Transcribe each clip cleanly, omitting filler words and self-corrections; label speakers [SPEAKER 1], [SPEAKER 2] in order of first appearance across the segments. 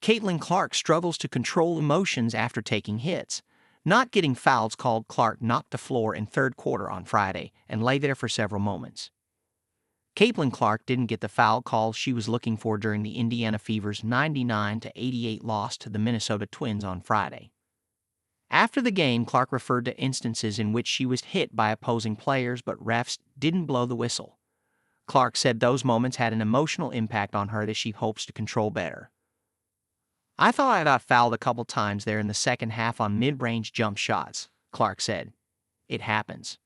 [SPEAKER 1] Caitlin Clark struggles to control emotions after taking hits. Not getting fouls called. Clark knocked the floor in third quarter on Friday and lay there for several moments. Caitlin Clark didn't get the foul call she was looking for during the Indiana Fever's 99-88 loss to the Minnesota Twins on Friday. After the game, Clark referred to instances in which she was hit by opposing players but refs didn't blow the whistle. Clark said those moments had an emotional impact on her that she hopes to control better. "I thought I got fouled a couple times there in the second half on mid-range jump shots," Clark said. "It happens.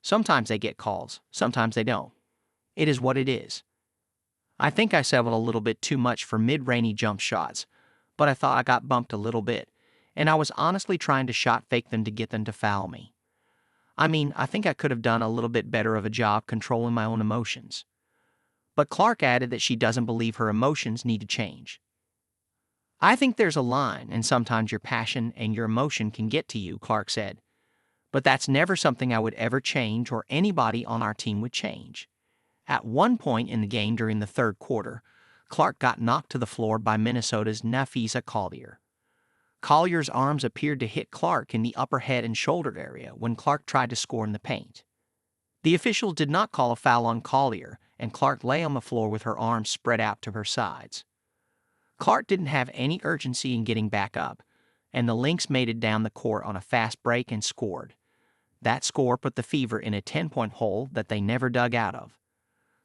[SPEAKER 1] Sometimes they get calls, sometimes they don't. It is what it is. I think I settled a little bit too much for mid-range jump shots, but I thought I got bumped a little bit, and I was honestly trying to shot fake them to get them to foul me. I mean, I think I could have done a little bit better of a job controlling my own emotions." But Clark added that she doesn't believe her emotions need to change. "I think there's a line, and sometimes your passion and your emotion can get to you," Clark said. "But that's never something I would ever change or anybody on our team would change." At one point in the game during the third quarter, Clark got knocked to the floor by Minnesota's Napheesa Collier. Collier's arms appeared to hit Clark in the upper head and shoulder area when Clark tried to score in the paint. The officials did not call a foul on Collier, and Clark lay on the floor with her arms spread out to her sides. Clark didn't have any urgency in getting back up, and the Lynx made it down the court on a fast break and scored. That score put the Fever in a 10-point hole that they never dug out of.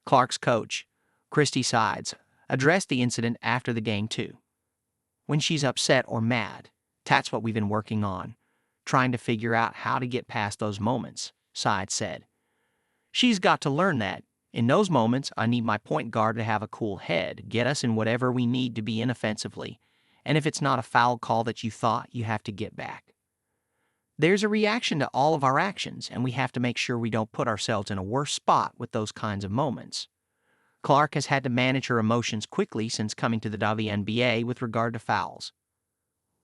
[SPEAKER 1] Clark's coach, Christy Sides, addressed the incident after the game too. "When she's upset or mad, that's what we've been working on, trying to figure out how to get past those moments," Sides said. "She's got to learn that. In those moments, I need my point guard to have a cool head, get us in whatever we need to be in offensively, and if it's not a foul call that you thought, you have to get back. There's a reaction to all of our actions, and we have to make sure we don't put ourselves in a worse spot with those kinds of moments." Clark has had to manage her emotions quickly since coming to the WNBA with regard to fouls.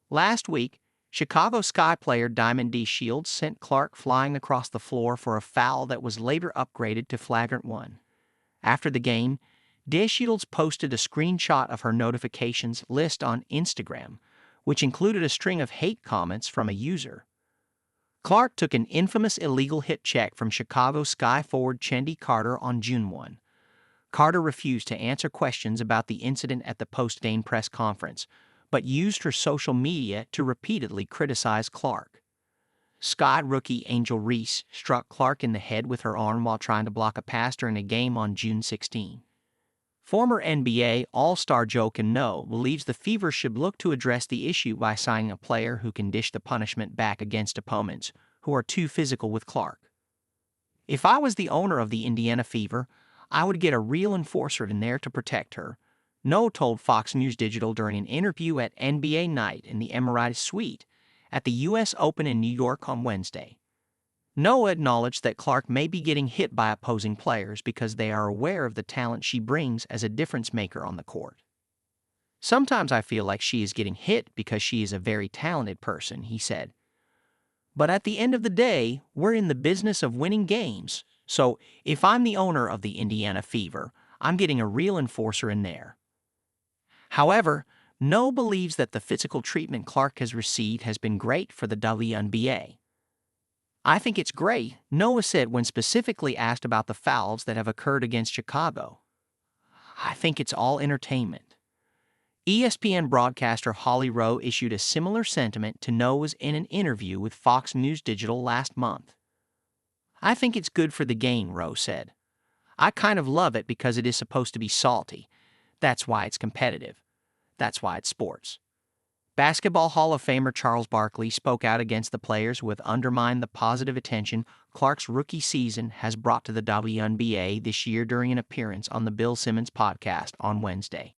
[SPEAKER 1] Last week, Chicago Sky player Diamond D. Shields sent Clark flying across the floor for a foul that was later upgraded to flagrant 1. After the game, D. Shields posted a screenshot of her notifications list on Instagram, which included a string of hate comments from a user. Clark took an infamous illegal hit check from Chicago Sky forward Chendi Carter on June 1. Carter refused to answer questions about the incident at the post-game press conference, but used her social media to repeatedly criticize Clark. Sky rookie Angel Reese struck Clark in the head with her arm while trying to block a pass during a game on June 16. Former NBA All-Star Joe Cano believes the Fever should look to address the issue by signing a player who can dish the punishment back against opponents who are too physical with Clark. "If I was the owner of the Indiana Fever, I would get a real enforcer in there to protect her," No told Fox News Digital during an interview at NBA Night in the Emirates Suite at the U.S. Open in New York on Wednesday. No acknowledged that Clark may be getting hit by opposing players because they are aware of the talent she brings as a difference maker on the court. "Sometimes I feel like she is getting hit because she is a very talented person," he said. "But at the end of the day, we're in the business of winning games, so if I'm the owner of the Indiana Fever, I'm getting a real enforcer in there." However, No believes that the physical treatment Clark has received has been great for the WNBA. "I think it's great," Noah said when specifically asked about the fouls that have occurred against Chicago. "I think it's all entertainment." ESPN broadcaster Holly Rowe issued a similar sentiment to Noah's in an interview with Fox News Digital last month. "I think it's good for the game," Rowe said. "I kind of love it because it is supposed to be salty. That's why it's competitive. That's why it's sports." Basketball Hall of Famer Charles Barkley spoke out against the players who have undermined the positive attention Clark's rookie season has brought to the WNBA this year during an appearance on the Bill Simmons podcast on Wednesday.